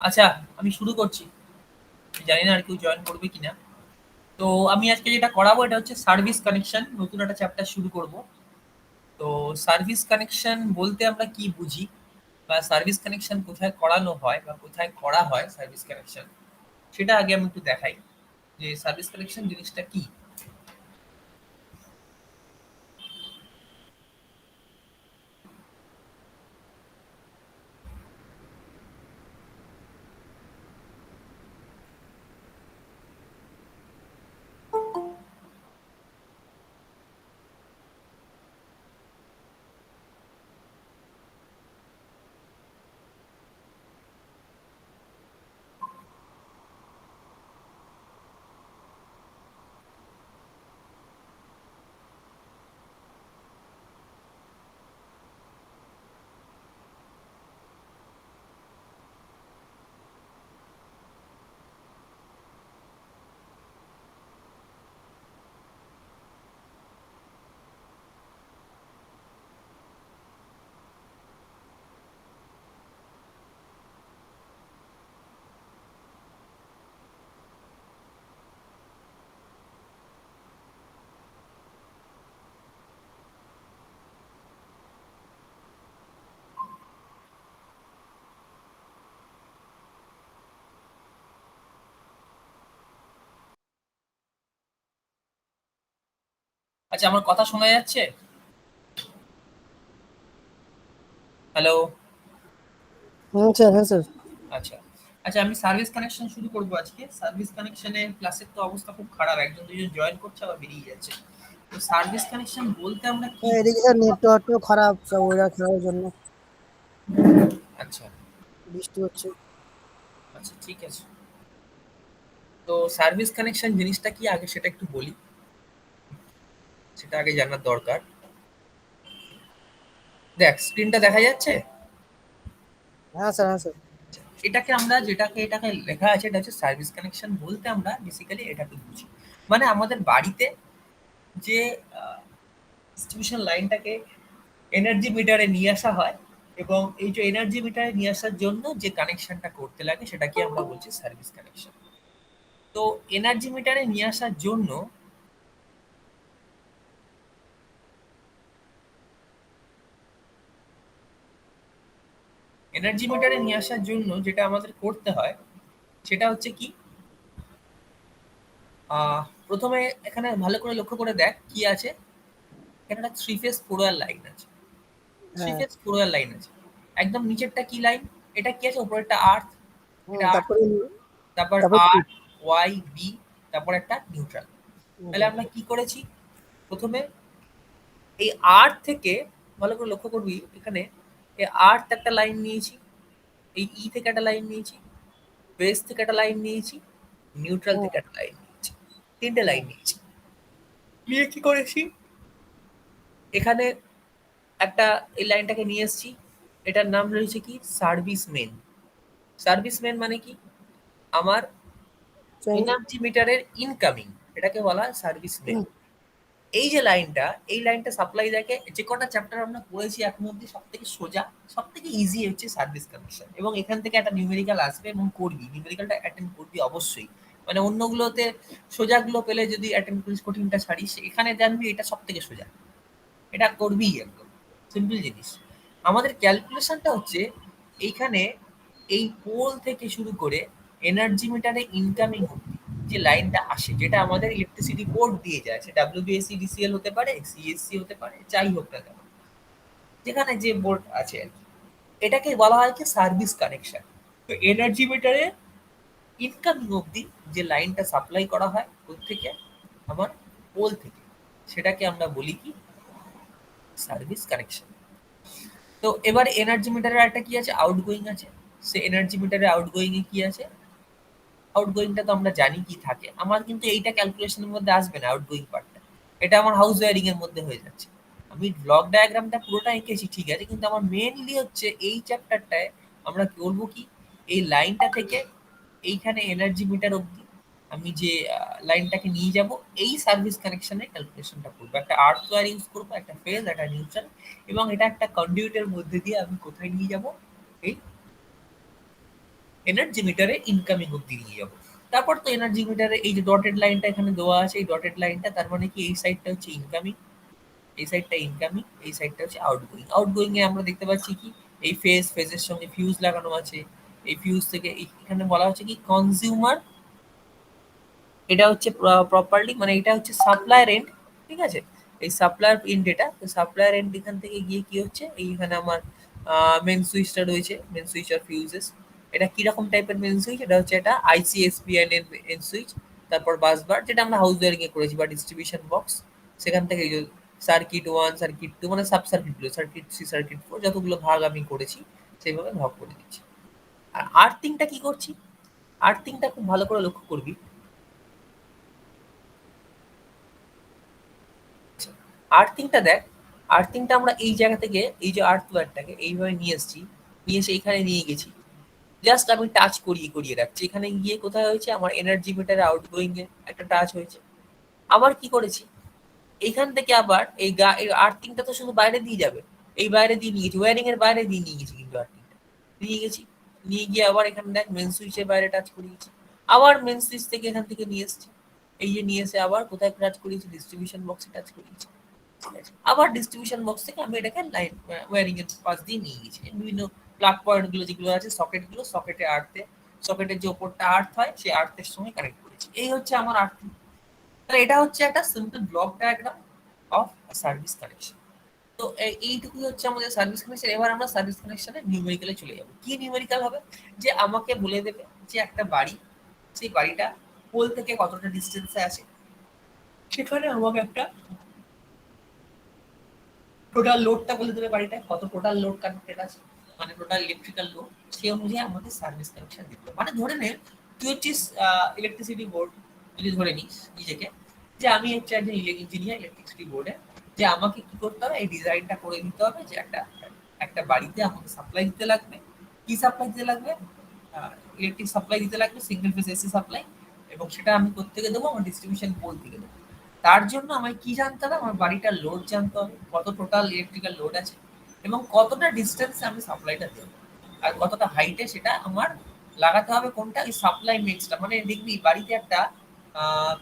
আচ্ছা, আমি শুরু করছি। জানি না আর কেউ জয়েন করবে কিনা। তো আমি আজকে যেটা করাবো এটা হচ্ছে সার্ভিস কানেকশন, নতুন একটা চ্যাপ্টার শুরু করব। তো সার্ভিস কানেকশন বলতে আমরা কি বুঝি, বা সার্ভিস কানেকশন কোথায় করানো হয় বা কোথায় করা হয় সার্ভিস কানেকশন, সেটা আগে আমি একটু দেখাই যে সার্ভিস কানেকশন জিনিসটা কি। আচ্ছা, আমার কথা শোনা যাচ্ছে? হ্যালো? স্যার। হ্যাঁ স্যার। আচ্ছা। আচ্ছা, আমি সার্ভিস কানেকশন শুরু করবো আজকে। সার্ভিস কানেকশনের ক্লাসের তো অবস্থা খুব খারাপ, একজন দুজন জয়েন করছে আবার বেরিয়ে যাচ্ছে। তো সার্ভিস কানেকশন বলতে আমরা কি এদিকে বুঝি? স্যার নেটওয়ার্কও খারাপ, সব ওয়েদার খারাপের জন্য আচ্ছা। বৃষ্টি হচ্ছে। আচ্ছা, ঠিক আছে। তো সার্ভিস কানেকশন জিনিসটা কি আগে সেটা একটু বলি, সেটা আগে জানার দরকার। দেখ, স্ক্রিনটা দেখা যাচ্ছে? হ্যাঁ স্যার, হ্যাঁ স্যার। এটাকে লেখা আছে, এটা হচ্ছে সার্ভিস কানেকশন বলতে আমরা বেসিক্যালি এটাকে বুঝি। মানে আমাদের বাড়িতে যে ডিস্ট্রিবিউশন লাইনটাকে এনার্জি মিটারে নিয়ে আসা হয়, এবং এই যে এনার্জি মিটারে নিয়ে আসার জন্য যে কানেকশনটা করতে লাগে সেটাকে আমরা বলছি সার্ভিস কানেকশন। তো এনার্জি মিটারে নিয়ে আসার জন্য এনার্জি মিটারে নিয়ে আসার জন্য যেটা আমাদের করতে হয় সেটা হচ্ছে কি, প্রথমে এখানে ভালো করে লক্ষ্য করে দেখ কি আছে। এখানে একটা থ্রি ফেজ ফোরওয়্যার লাইন আছে। থ্রি হ্যাঁ। ফেজ ফোরওয়্যার লাইন আছে। একদম নিচেরটা কি লাইন? এটা কি আছে? উপরেরটা আর্থ। এটা আর্থ। তারপরে তারপর তারপর আর, ওয়াই, বি, তারপর একটা নিউট্রাল। তাহলে নিউট্রাল। আমরা কি করেছি? প্রথমে এই আর্থ থেকে, ভালো করে লক্ষ্য করবি এখানে, এই আর্থ একটা লাইন নিয়েছি, এই ই থেকে একটা লাইন নিয়েছি, বেস থেকে একটা লাইন নিয়েছি, নিউট্রাল থেকে একটা লাইন নিয়েছি। তিনটে লাইন নিয়েছি। নিয়ে কি করেছি? এখানে একটা, এই লাইনটাকে নিয়ে এসেছি। এটার নাম রয়েছে কি? Service main. সার্ভিস মেন মানে কি? আমার এনার্জি মিটারের ইনকামিং, এটাকে বলা হয় সার্ভিস মেন। এই যে লাইনটা, এই লাইনটা সাপ্লাই দেখে যে কটা চ্যাপ্টার আমরা পড়েছি এখন অব্দি সব থেকে সোজা, সব থেকে ইজি হচ্ছে সার্ভিস কানেকশন। এবং এখান থেকে একটা নিউমেরিক্যাল আসবে এবং করবি, নিউমেরিক্যালটা অ্যাটেন্ড করবি অবশ্যই। মানে অন্যগুলোতে সোজাগুলো পেলে যদি অ্যাটেন্ড করিস, কঠিনটা ছাড়িস, এখানে জানবি এটা সব থেকে সোজা, এটা করবিই একদম। সিম্পল জিনিস। আমাদের ক্যালকুলেশনটা হচ্ছে এইখানে, এই পোল থেকে শুরু করে এনার্জি মিটারে ইনকামিং অব্দি যে লাইনটা আসে, যেটা আমাদের ইলেকট্রিসিটি বোর্ড দিয়ে যায়, সে ডাব্লিউবিএসসি, ডিসিএল হতে পারে, সিএসসি হতে পারে, যাই হোক না কেন, যেখানে যে বোর্ড আছে আর কি, এটাকে বলা হয় কি সার্ভিস কানেকশন। তো এনার্জি মিটারে ইনকামিং অব্দি যে লাইনটা সাপ্লাই করা হয় থেকে, আমার পোল থেকে, সেটাকে আমরা বলি কি সার্ভিস কানেকশন। তো এবার এনার্জি মিটারের একটা কি আছে, আউটগোয়িং আছে। সে এনার্জি মিটারে আউটগোয়িং এ কি আছে? আউটগোয়িংটা তো আমরা জানি কি থাকে। আমার কিন্তু এইটা ক্যালকুলেশনের মধ্যে আসবে না, আউটগোয়িং পার্টটা। এটা আমার হাউস ওয়ারিং এর মধ্যে হয়ে যাচ্ছে। আমি ব্লক ডায়াগ্রামটা পুরোটা এঁকেছি ঠিক আছে, কিন্তু আমার মেইনলি হচ্ছে এই চ্যাপ্টারটায় আমরা করবো কি, এই লাইনটা থেকে এইখানে এনার্জি মিটার অবধি আমি যে লাইনটাকে নিয়ে যাব, এই সার্ভিস কানেকশনের ক্যালকুলেশনটা করবো। একটা আর্থ ওয়্যার ইউজ করবো, একটা ফেজ, একটা নিউট্রাল, এবং এটা একটা কন্ডিউটের মধ্যে দিয়ে আমি কোথায় নিয়ে যাব, এই এনার্জি মিটারে ইনকামিং অব্দি নিয়ে যাবো। তারপর তো এনার্জি মিটারে এই যে ডটেড লাইনটা এখানে দেওয়া আছে, এই ডটেড লাইনটা তার মানে কি এই সাইডটা হচ্ছে ইনকামিং, এই সাইডটা ইনকামিং, এই সাইডটা হচ্ছে আউটগোয়িং। আউটগোয়িং এ আমরা দেখতে পাচ্ছি কি এই ফেজের সঙ্গে ফিউজ লাগানো আছে। এই ফিউজ থেকে এখানে বলা হচ্ছে কি কনজিউমার, এটা হচ্ছে প্রপারলি মানে এটা হচ্ছে সাপ্লায়ার এন্ড, ঠিক আছে? এই সাপ্লায়ার এন্ড, এটা তো সাপ্লায়ার এন্ড এখান থেকে গিয়ে কি হচ্ছে এইখানে আমার মেন সুইচটা রয়েছে, মেন সুইচ আর ফিউজেস। এটা কিরকম টাইপের মেন সুইচ? এটা হচ্ছে এটা আইসিএসপিআইএন এর মেন সুইচ। তারপর বাসবার যেটা আমরা হাউস ওয়ারিং এ করেছি বা ডিস্ট্রিবিউশন বক্স, সেখান থেকে সার্কিট ওয়ান, সার্কিট টু মানে সাব সার্কিট গুলো, সার্কিট থ্রি, সার্কিট ফোর যতগুলো ভাগ আমি করেছি সেইভাবে ভাগ করে দিচ্ছি। আর আর্থিংটা কি করছি? আর্থিংটা খুব ভালো করে লক্ষ্য করবি। আর্থিংটা দেখ, আর্থিংটা আমরা এই জায়গা থেকে এই যে আর্থ ওয়্যারটাকে এইভাবে নিয়ে এসেছি, নিয়ে এসে এইখানে নিয়ে গেছি। জাস্ট আমি টাচ করিয়ে করিয়ে রাখছি। এখানে গিয়ে কোথায় হয়েছে আমার এনার্জি মিটারে আউটগোয়িং এ একটা টাচ হয়েছে। আবার কি করেছি এইখান থেকে আবার এই আর্থিংটা তো শুধু বাইরে দিয়ে যাবে, এই বাইরে দিয়ে নিয়ে গেছি, ওয়ারিং এর বাইরে দিয়ে নিয়ে গেছি, কিন্তু আর্থিংটা নিয়ে গেছি। নিয়ে গিয়ে আবার এখানে দেখ মেন সুইচের বাইরে টাচ করিয়েছি। আবার মেন সুইচ থেকে এখান থেকে নিয়ে এসেছি, এই যে নিয়ে এসে আবার কোথায় টাচ করিয়েছি, ডিস্ট্রিবিউশন বক্সে টাচ করিয়েছি। ঠিক আছে? আবার ডিস্ট্রিবিউশন বক্স থেকে আমি এটাকে লাইন ওয়্যারিং এর পাশ দিয়ে নিয়ে গেছি। বিভিন্ন প্লাগ পয়েন্ট গুলো যেগুলো আছে, সকেট গুলো, সকেটে আর্থে, সকেটের যে ওপরটা আর্থ হয় সেই আর্থের সঙ্গে কানেক্ট করেছি। এই হচ্ছে আমার আর্থিং। তাহলে এটা হচ্ছে একটা simple block diagram of service connection. তো এইটুকুই হচ্ছে আমাদের সার্ভিস কানেকশন। এবার আমরা সার্ভিস কানেকশনে নিউমেরিক্যালে চলে যাবো। কি নিউমেরিক্যাল হবে? যে আমাকে বলে দেবে যে একটা বাড়ি, সেই বাড়িটা পোল থেকে কতটা ডিস্টেন্সে আছে, সেখানে আমাকে একটা টোটাল লোডটা বলে দেবে, বাড়িটায় কত টোটাল লোড কানেক্টেড আছে, মানে টোটাল ইলেকট্রিক্যাল লোড। সেই অনুযায়ী আমাদের সার্ভিস কানেকশন দিতে হবে। মানে ধরে নে তুই হচ্ছিস ইলেকট্রিসিটি বোর্ড, যদি ধরে নিস নিজেকে যে আমি হচ্ছে একজন ইঞ্জিনিয়ার ইলেকট্রিসিটি বোর্ডে, যে আমাকে কি করতে হবে এই ডিজাইনটা করে দিতে হবে যে একটা একটা বাড়িতে আমাকে সাপ্লাই দিতে লাগবে। কি সাপ্লাই দিতে লাগবে? ইলেকট্রিক সাপ্লাই দিতে লাগবে, সিঙ্গেল ফেজ এসি সাপ্লাই। এবং সেটা আমি কোত্থেকে দেবো? আমার ডিস্ট্রিবিউশন বোর্ড থেকে দেবো। তার জন্য আমায় কি জানতে হবে? আমার বাড়িটার লোড জানতে হবে, কত টোটাল ইলেকট্রিক্যাল লোড আছে এবং কতটা ডিস্টেন্সে আমি সাপ্লাইটা দেবো আর কতটা হাইটে সেটা আমার লাগাতে হবে। কোনটা? ওই সাপ্লাই মিক্সটা। মানে দেখবি বাড়িতে একটা আহ,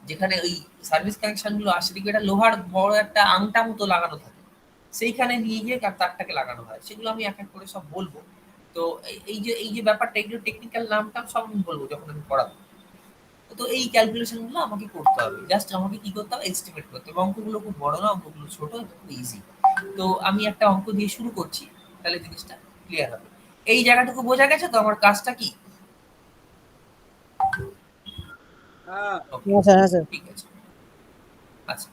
যেখানে ওই সার্ভিস কানেকশন গুলো আসে দেখবি একটা লোহার বড় একটা আংটা মতো লাগানো থাকে, সেইখানে নিয়ে গিয়ে তারটাকে লাগানো হয়। সেগুলো আমি এক এক করে সব বলবো। তো এই যে ব্যাপারটা এগুলো টেকনিক্যাল নামটা সব আমি বলবো যখন আমি পড়াবো। তো এই ক্যালকুলেশন গুলো আমাকে করতে হবে। জাস্ট আমাকে কি করতে হবে? এস্টিমেট করতে হবে। অঙ্কগুলো খুব বড় না, অঙ্কগুলো ছোট এবং খুব ইজি। তো আমি একটা অঙ্ক দিয়ে শুরু করছি, তাহলে জিনিসটা ক্লিয়ার হবে। এই জায়গাটুকু বোঝা গেছে তো আমার কাজটা কি? ওকে, হ্যাঁ স্যার, হ্যাঁ স্যার। ঠিক আছে। আচ্ছা,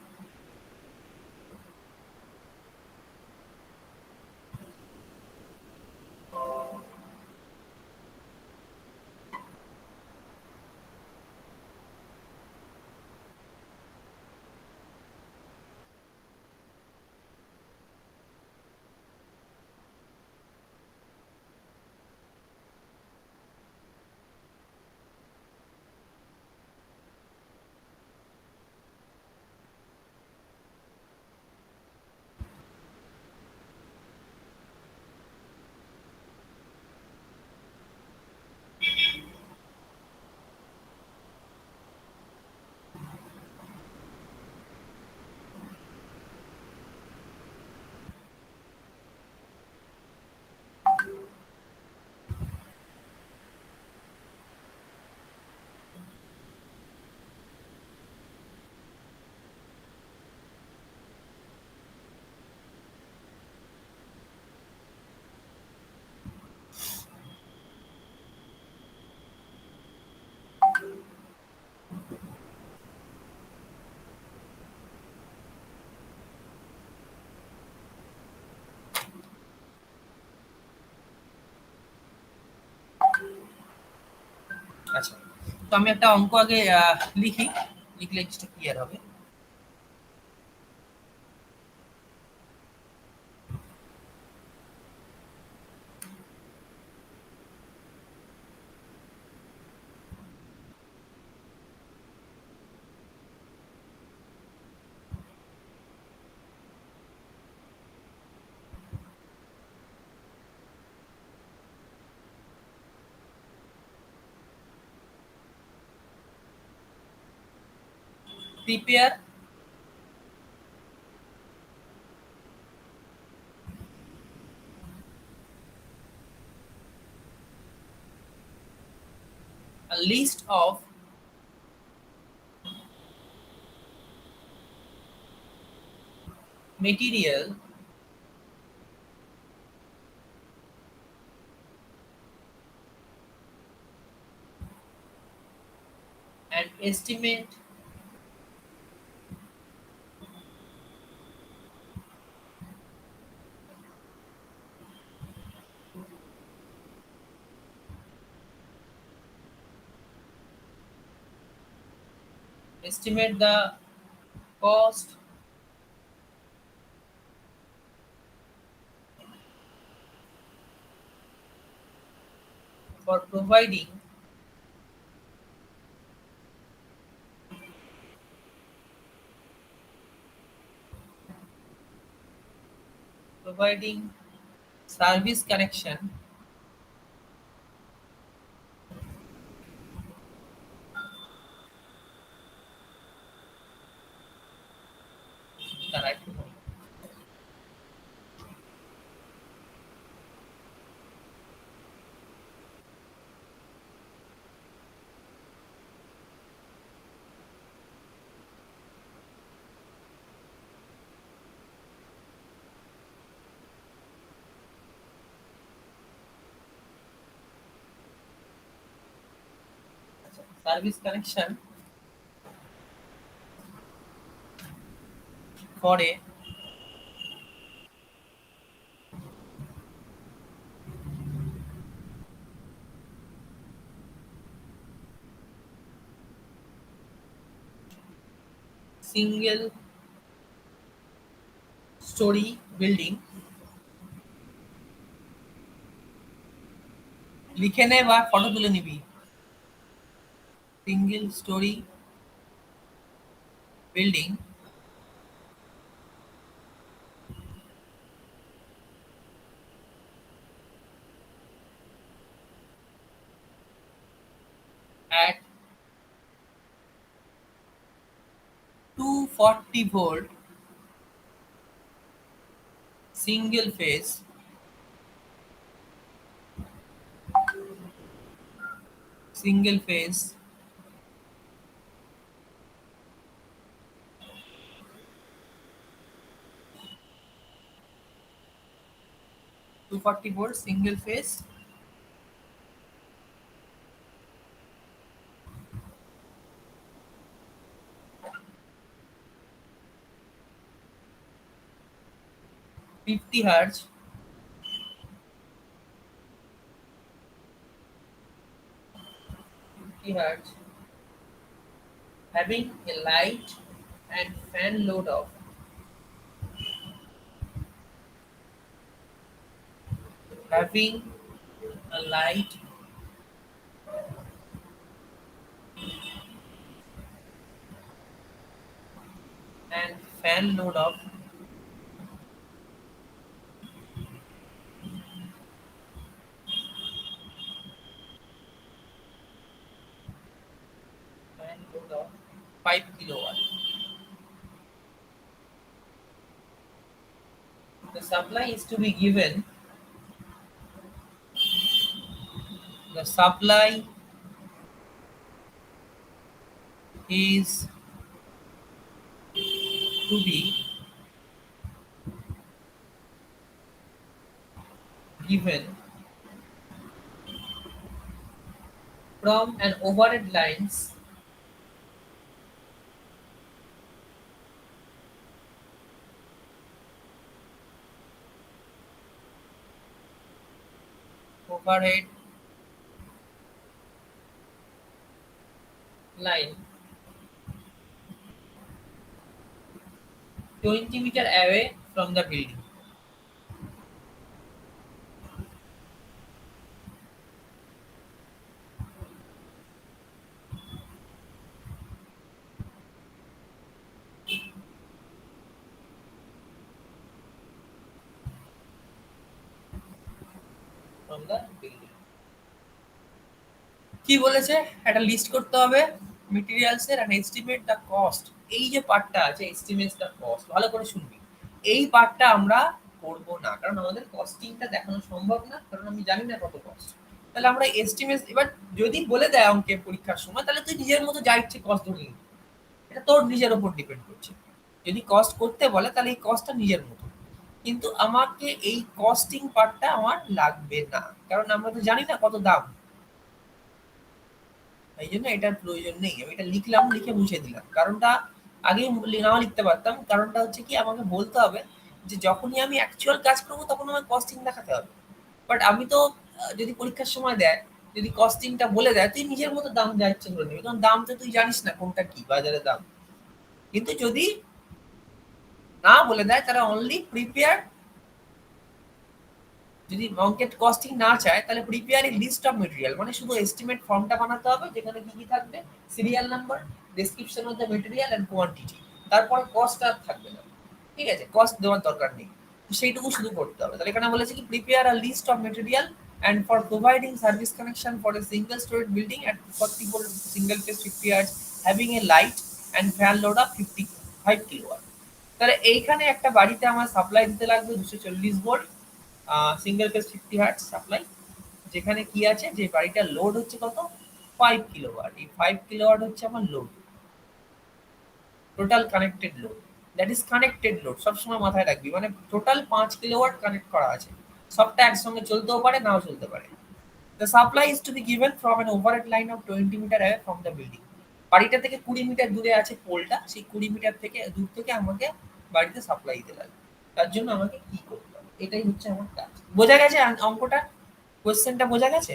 আচ্ছা। তো আমি একটা অঙ্ক আগে লিখি, লিখলে জিনিসটা ক্লিয়ার হবে। prepare a list of material and estimate the cost for providing service connection. Correct. Service connection for a single story building. লিখে নে বা ফটো তুলে নিবি। Single story building at 240 volt single phase single phase 240 volt single phase 50 hertz 50 hertz having a light and fan load of having a light and fan load of 5 kilowatt. The supply is to be given. The supply is to be given from an overhead lines overhead line 20 meter away from the building. From the building. কি বলেছে? একটা list করতে হবে materials এর and estimate the cost এই যে পার্টটা আছে এস্টিমেট দ্য কস্ট, ভালো করে শুনবি। এই পার্টটা আমরা করব না, কারণ আমাদের কস্টিংটা দেখানো সম্ভব না, কারণ আমি জানি না কত কস্ট। তাহলে আমরা এস্টিমেট, এবার যদি বলে দেয় অঙ্কে পরীক্ষার সময়, তাহলে তুই নিজের মতো যা ইচ্ছে কস্ট ধরে নিবি। এটা তোর নিজের উপর ডিপেন্ড করছে। যদি কস্ট করতে বলে তাহলে এই কস্টটা নিজের মতো, কিন্তু আমাকে এই কস্টিং পার্টটা আমার লাগবে না, কারণ আমরা তো জানি না কত দাম। এই জন্য এটার প্রয়োজন নেই, আমি এটা লিখলাম, লিখে মুছে দিলাম। কারণটা আগেই নাও লিখতে পারতাম, কারণটা হচ্ছে কি আমাকে বলতে হবে যে যখনই আমি অ্যাকচুয়াল কাজ করবো তখন আমার কস্টিং দেখাতে হবে। বাট আমি তো যদি পরীক্ষার সময় দেয়, যদি কস্টিংটা বলে দেয়, তুই নিজের মতো দাম যা ইচ্ছে করে নিবি, কারণ দাম তো তুই জানিস না কোনটা কি বাজারে দাম। কিন্তু যদি না বলে দেয় তারা অনলি প্রিপেয়ার, যদি অঙ্কের কস্টিং না চায় তাহলে prepare a list of material, মানে শুধু এস্টিমেট ফর্মটা বানাতে হবে যেখানে কি কি থাকবে, serial number, description of the material and quantity, তারপরে কস্ট আর থাকবে না। ঠিক আছে, কস্ট দেওয়ার দরকার নেই, তো সেইটুকু শুধু করতে হবে। তাহলে এখানে বলেছে কি prepare a list of material and for providing service connection for a single storage building at 44 single phase 50 hertz having a light and fan load of 55 kilowatt। তাহলে এইখানে একটা বাড়িতে আমার সাপ্লাই দিতে লাগবে 240 volt, single phase 50 hertz supply, যেখানে কি আছে যে বাড়িটার লোড হচ্ছে কত, 5 কিলোওয়াট। এই 5 কিলোওয়াট হচ্ছে আমার load, total connected load, that is connected load, সবসময় মাথায় রাখবি, মানে টোটাল 5 কিলোওয়াট কানেক্ট করা আছে। সবটা একসঙ্গে চলতেও পারে, নাও চলতে পারে। The supply is to be given from an overhead line of 20 metre away from the building. বাড়িটা থেকে 20 মিটার দূরে আছে পোলটা, সেই 20 মিটার থেকে দূর থেকে আমাকে বাড়িতে সাপ্লাই দিতে লাগবে। তার জন্য আমাকে কি করতে হবে, এটাই হচ্ছে আমার কাজ। বোঝা গেছে অঙ্কটা, কোশ্চেনটা বোঝা গেছে?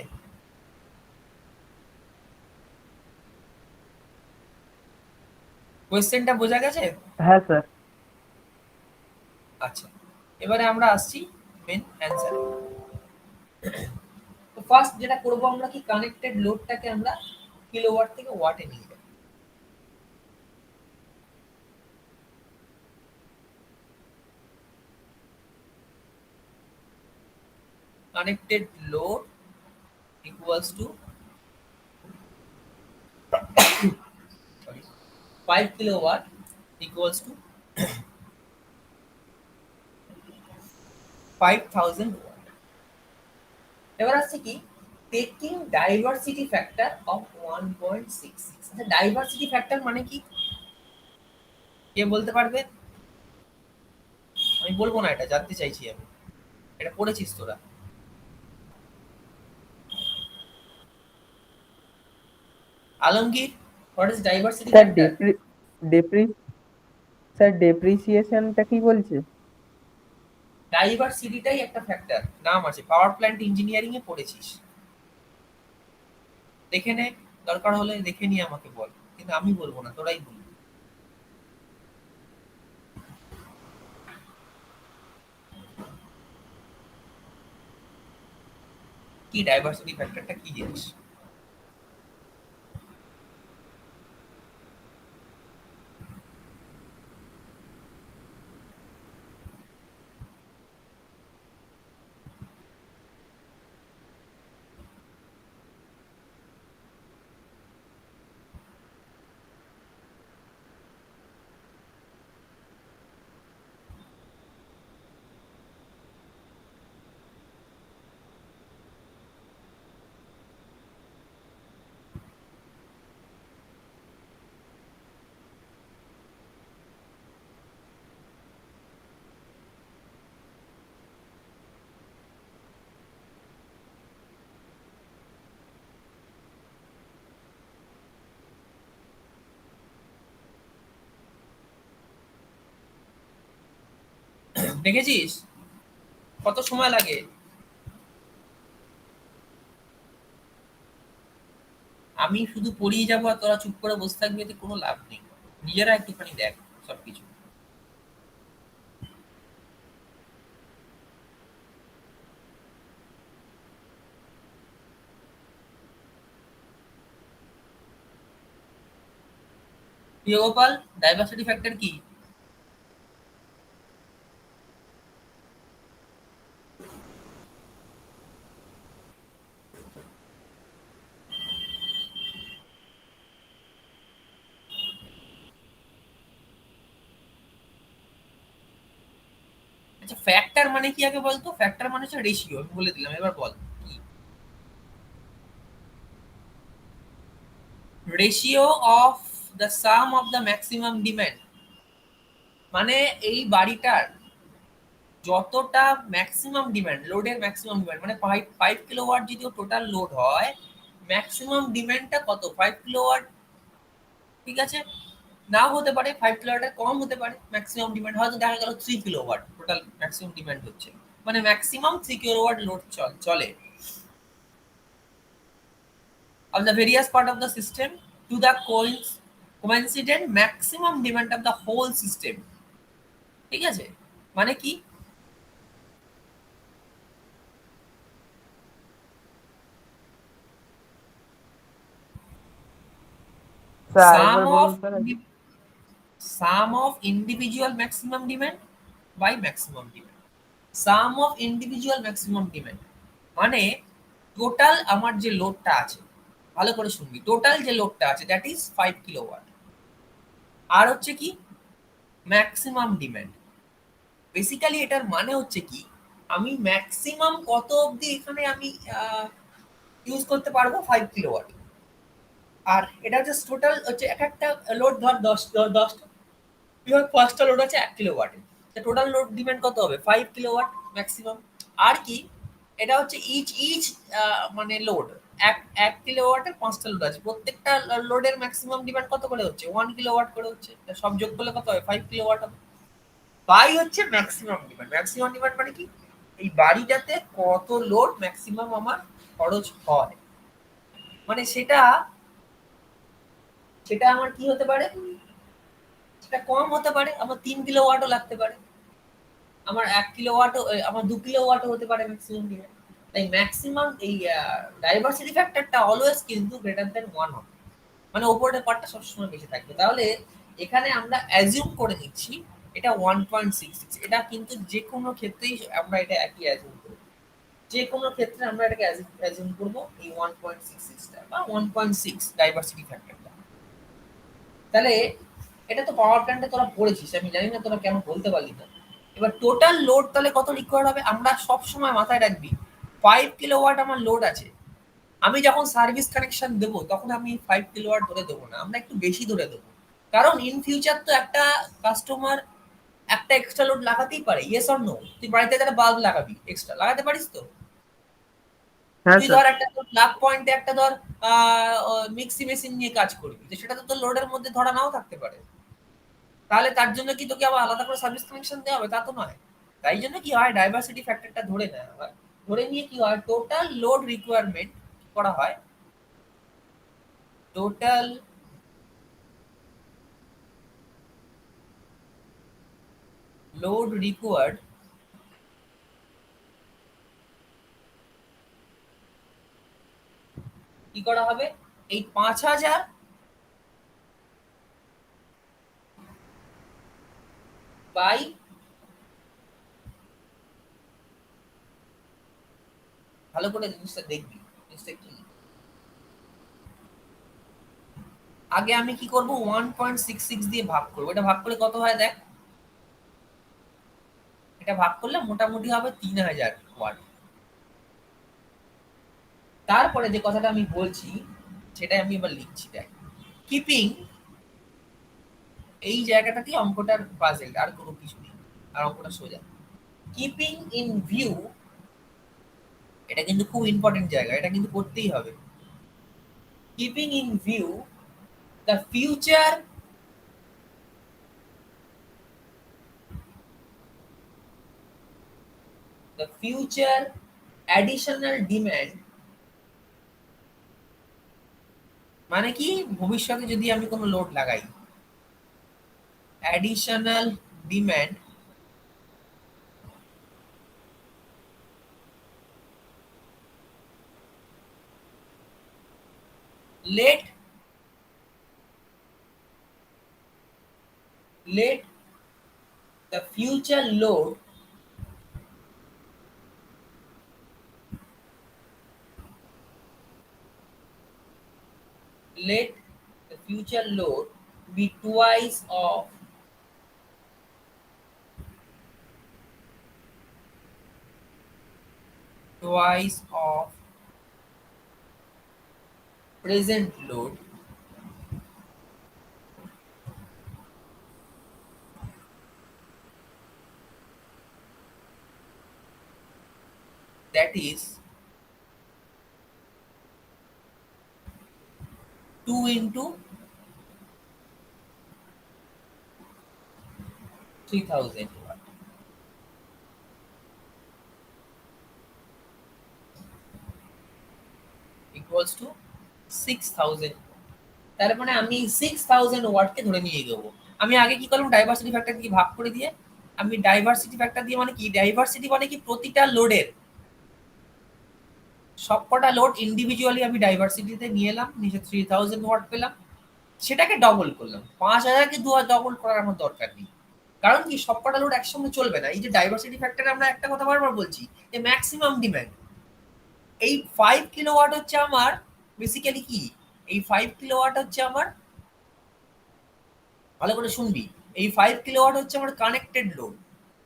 কোশ্চেনটা বোঝা গেছে? হ্যাঁ স্যার। আচ্ছা, এবারে আমরা আসছি মেন অ্যান্সারে। তো ফার্স্ট যেটা করব আমরা কি, কানেক্টেড লোডটাকে আমরা কিলোওয়াট থেকে ওয়াটে নিয়ে যাব। Connected load equals to, sorry, 5 kilowatt equals to 5000 watt. এবার আসছে কি, টেকিং ডাইভার্সিটি ফ্যাক্টর অফ 1.66। আচ্ছা, ডাইভার্সিটি ফ্যাক্টর মানে কি, কে বলতে পারবে? আমি বলবো না, এটা জানতে চাইছি আমি। এটা পড়েছিস তোরা? Alamgir, what is diversity sir factor? ডেপ্রি স্যার ডেপ্রিসিয়েশনটা কি বলছে? ডাইভার্সিটিটাই একটা ফ্যাক্টর, নাম আছে, পাওয়ার প্ল্যান্ট ইঞ্জিনিয়ারিং এ পড়েছিস, দেখে নে, দরকার হলে দেখে নিয়ে আমাকে বল, কিন্তু আমি বলবো না, তোরাই বলবি। কি ডাইভার্সিটি ফ্যাক্টরটা কি জিনিস? দেখেছিস কত সময় লাগে? আমি শুধু পড়িয়ে যাবো আর তোরা চুপ করে বসে থাকবি, এতে কোনো লাভ নেই। নিজেরা একটুখানি দেখ সবকিছু। প্রিয় গোপাল, ডাইভার্সিটি ফ্যাক্টর কি? আচ্ছা ফ্যাক্টর মানে কি আগে বলতো? ফ্যাক্টর মানে হচ্ছে রেশিও, আমি বলে দিলাম, এবার বল কি। Ratio of the some of the maximum demand, মানে এই বাড়িটার যতটা ম্যাক্সিমাম ডিমান্ড, লোডের ম্যাক্সিমাম ডিমান্ড, মানে 5 কিলোওয়াট যদি টোটাল লোড হয়, ম্যাক্সিমাম ডিমান্ডটা কত? 5 কিলোওয়াট। ঠিক আছে, নাও হতে পারে 5 কিলোওয়াটের কম হতে পারে ম্যাক্সিমাম ডিমান্ড, হয়তো দেখা গেল 3 কিলোওয়াট টোটাল ম্যাক্সিমাম ডিমান্ড হচ্ছে, মানে ম্যাক্সিমাম 3 কিলোওয়াট লোড চলে of the various part of the system to the coincident maximum demand of the whole system। ঠিক আছে, মানে কি? স্যার sum আরেকবার of বলুন sir. sum of individual maximum demand by maximum demand, sum of individual maximum demand মানে total আমার যে লোডটা আছে, ভালো করে শুনবি, টোটাল যে লোডটা আছে দ্যাট ইজ 5 কিলোওয়াট, আর হচ্ছে কি ম্যাক্সিমাম ডিমান্ড। বেসিক্যালি এটার মানে হচ্ছে কি, আমি ম্যাক্সিমাম কত অবধি এখানে আমি ইউজ করতে পারবো 5 কিলোওয়াট, আর এটা হচ্ছে টোটাল হচ্ছে এক একটা লোড ধর 10টা, এবার পাঁচটা লোড আছে 1 কিলোওয়াটে, টোটাল লোড ডিমান্ড কত হবে? 5 কিলোওয়াট ম্যাক্সিমাম। আর কি, এটা হচ্ছে ইচ ইচ মানে লোড, এক 1 কিলোওয়াটের 5টা লোড আছে, প্রত্যেকটা লোডের ম্যাক্সিমাম ডিমান্ড কত করে হচ্ছে? 1 কিলোওয়াট করে হচ্ছে, সব যোগ করলে কত হবে? 5 কিলোওয়াট হবে। বাই হচ্ছে ম্যাক্সিমাম ডিমান্ড। ম্যাক্সিমাম ডিমান্ড মানে কি, এই বাড়িটাতে কত লোড ম্যাক্সিমাম আমার খরচ হয়, মানে সেটা সেটা আমার কি হতে পারে, সেটা কম হতে পারে, আমার 3 কিলোওয়াটও লাগতে পারে, আমার 1 কিলোওয়াটও, আমার 2 কিলোওয়াটও হতে পারে ম্যাক্সিমাম ডিমান্ড। তাই ম্যাক্সিমাম এই ডাইভার্সিটি ফ্যাক্টরটা অলওয়েজ কিন্তু গ্রেটার দেন 1 হবে, মানে ওপরের পার্টটা সবসময় বেশি থাকবে। তাহলে এখানে আমরা অ্যাজিউম করে নিচ্ছি এটা 1.66, এটা কিন্তু যে কোনো ক্ষেত্রেই আমরা এটা একই অ্যাজিউম করব, যে কোনো ক্ষেত্রে আমরা এটাকে অ্যাজিউম করবো এই 1.66টা বা 1.6 ডাইভার্সিটি ফ্যাক্টরটা। তাহলে এটা তো পাওয়ার প্ল্যান্টে তোরা পড়েছিস, আমি জানি না তোরা কেন বলতে পারলি না। এবার টোটাল লোড তাহলে কত রিকোয়ার্ড হবে? আমরা সব সময় মাথায় রাখবি 5 কিলোওয়াট আমার লোড আছে, আমি যখন সার্ভিস কানেকশন দেবো তখন আমি 5 কিলোওয়াট ধরে দেবো না, আমরা একটু বেশি ধরে দেবো, কারণ ইন ফিউচার তো একটা কাস্টমার একটা এক্সট্রা লোড লাগাতেই পারে, ইয়েস অর নো? তুই বাড়িতে একটা বাল্ব লাগাবি, এক্সট্রা লাগাতে পারিস তো? হ্যাঁ তুই স্যার। ধর একটা তোর প্লাগ পয়েন্টে একটা ধর মিক্সি মেশিন নিয়ে কাজ করবি, তো সেটা তো তোর লোডের মধ্যে ধরা নাও থাকতে পারে, তাহলে তার জন্য কি তোকে আবার আলাদা করে সার্ভিস কানেকশন দেওয়া হবে? তা তো নয়। তাই জন্য কি হয়, ডাইভার্সিটি ফ্যাক্টরটা ধরে নেওয়া হয়, ধরে নিয়ে কি হয়, টোটাল লোড রিকোয়ারমেন্ট করা হয়, টোটাল লোড রিকোয়ার্ড কি করা হবে, এই 5,000 বাই, ভালো করে জিনিসটা দেখবি, জিনিসটা কি, আগে আমি কি করব, 1.66 দিয়ে ভাগ করবো, এটা ভাগ করলে কত হয় দেখ, এটা ভাগ করলে মোটামুটি হবে 3,000 ওয়াট। তারপরে যে কথাটা আমি বলছি সেটাই আমি এবার লিখছি, দেখ, কিপিং, এই জায়গাটাতেই অঙ্কটার পাজেল, আর কোনো কিছু নেই, আর অঙ্কটা সোজা। কিপিং ইন ভিউ, এটা কিন্তু খুব ইম্পর্টেন্ট জায়গা, এটা কিন্তু করতেই হবে। Keeping in view the future additional demand, মানে কি, ভবিষ্যতে যদি আমি কোনো লোড লাগাই, additional demand let let the future load let the future load be twice of twice of present load that is 2 into 3000 watt equals to 6000। তার মানে আমি 6000 ওয়াটকে ধরে নিয়ে যাবো। আমি আগে কি করলাম, ডাইভার্সিটি ফ্যাক্টর দিয়ে ভাগ করে দিয়ে, আমি ডাইভার্সিটি ফ্যাক্টর দিয়ে মানে কি, ডাইভার্সিটি মানে কি প্রতিটা লোডের সবকটা লোড ইন্ডিভিজুয়ালি আমি ডাইভার্সিটিতে নিয়ে এলাম, নিচে 3000 ওয়াট পেলাম, সেটাকে ডবল করলাম। 5000কে ডবল করার আমার দরকার নেই, কারণ কি সবকটা লোড একসঙ্গে চলবে না। এই যে ডাইভার্সিটি ফ্যাক্টরে আমরা একটা কথা বারবার বলছি যে ম্যাক্সিমাম ডিমান্ড, এই 5 কিলোওয়াট হচ্ছে আমার বেসিক্যালি কি, এই 5 কিলোওয়াট হচ্ছে আমার, ভালো করে শুনবি, এই 5 কিলোওয়াট হচ্ছে আমার কানেক্টেড লোড,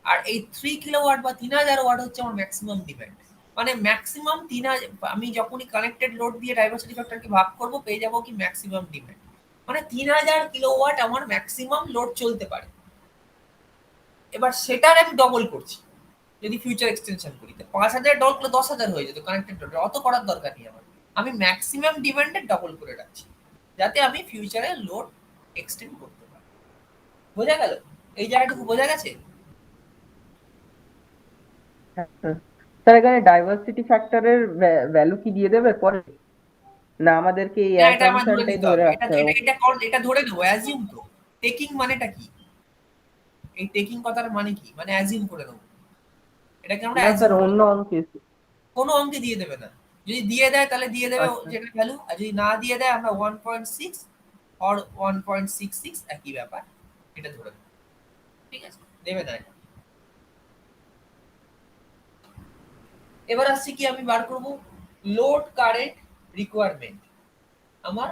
আর এই 3 কিলোওয়াট বা 3000 ওয়াট হচ্ছে আমার ম্যাক্সিমাম ডিমান্ড। মানে ম্যাক্সিমাম 3000, আমি যখনই কানেক্টেড লোড দিয়ে ডাইভার্সিটি ফ্যাক্টরকে ভাগ করব পেয়ে যাবো কি ম্যাক্সিমাম ডিমান্ড, মানে 3000 কিলোওয়াট আমার ম্যাক্সিমাম লোড চলতে পারে। এবার সেটার আমি ডবল করছি, যদি ফিউচার এক্সটেনশন করি তো 5000 ডবল করলে 10000 হয়ে যেত কানেক্টেড লোড, অত করার দরকার নেই আমার। আমি ম্যাক্সিমাম ডিমান্ডে ডবল করে রাখছি যাতে আমি ফিউচারে লোড এক্সটেন্ড করতে পারি। বোঝা গেল? এই জায়গাটুকু বোঝা গেছে? হ্যাঁ স্যার। স্যার এখানে ডাইভার্সিটি ফ্যাক্টরের ভ্যালু কি দিয়ে দেবে পরে, না আমাদেরকে এই না, এটা আমার ধরে অ্যাসাম্পশনটাই নিতে ধরে হবে, এটা রাখতে এটা হবে? এটা কর- এটা ধরে নেবো, অ্যাজিউম তো। টেকিং মানেটা কি, এই টেকিং কথার মানে কি, মানে অ্যাজিউম করে নেবো, এটাকে আমরা না স্যার, অ্যাজিউম করে অন্য নেবো। অঙ্কে। কোনো অঙ্কে দিয়ে দেবে না, যদি দিয়ে দেয় তাহলে দিয়ে দেবে আচ্ছা যেটা ভ্যালু, আর যদি না দিয়ে দেয় আমরা 1.6 অর 1.66 একই ব্যাপার, এটা ধরে নেবো। ঠিক আছে, দেবে না এটা। এবার আসছে কি, আমি বার করব লোড কারেন্ট রিকোয়ারমেন্ট। আমার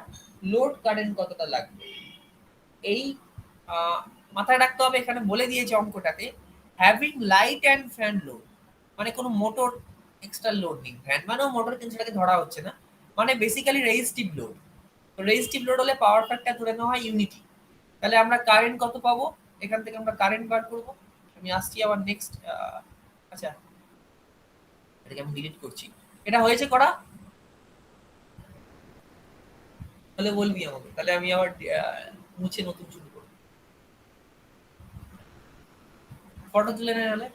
লোড কারেন্ট কতটা লাগবে, এই মাথায় রাখতে হবে। এখানে বলে দিয়েছে অঙ্কটাতে having light and fan load, মানে কোনো মোটর এক্সট্রা লোড নেই, ফ্যান মানেও মোটর কিন্তু সেটাকে ধরা হচ্ছে না, মানে বেসিক্যালি রেজিস্টিভ লোড। তো রেজিস্টিভ লোড হলে পাওয়ার ফ্যাক্টর ধরে নেওয়া হয় ইউনিটি। তাহলে আমরা কারেন্ট কত পাবো, এখান থেকে আমরা কারেন্ট বার করব। আমি আসছি আবার নেক্সট, আচ্ছা এটাকে আমি ডিলিট করছি। এটা হয়েছে করা, তাহলে বলবি আমাকে, তাহলে আমি আবার মুছে নতুন শুরু করব। ফটো তুলে নেয় নাহলে।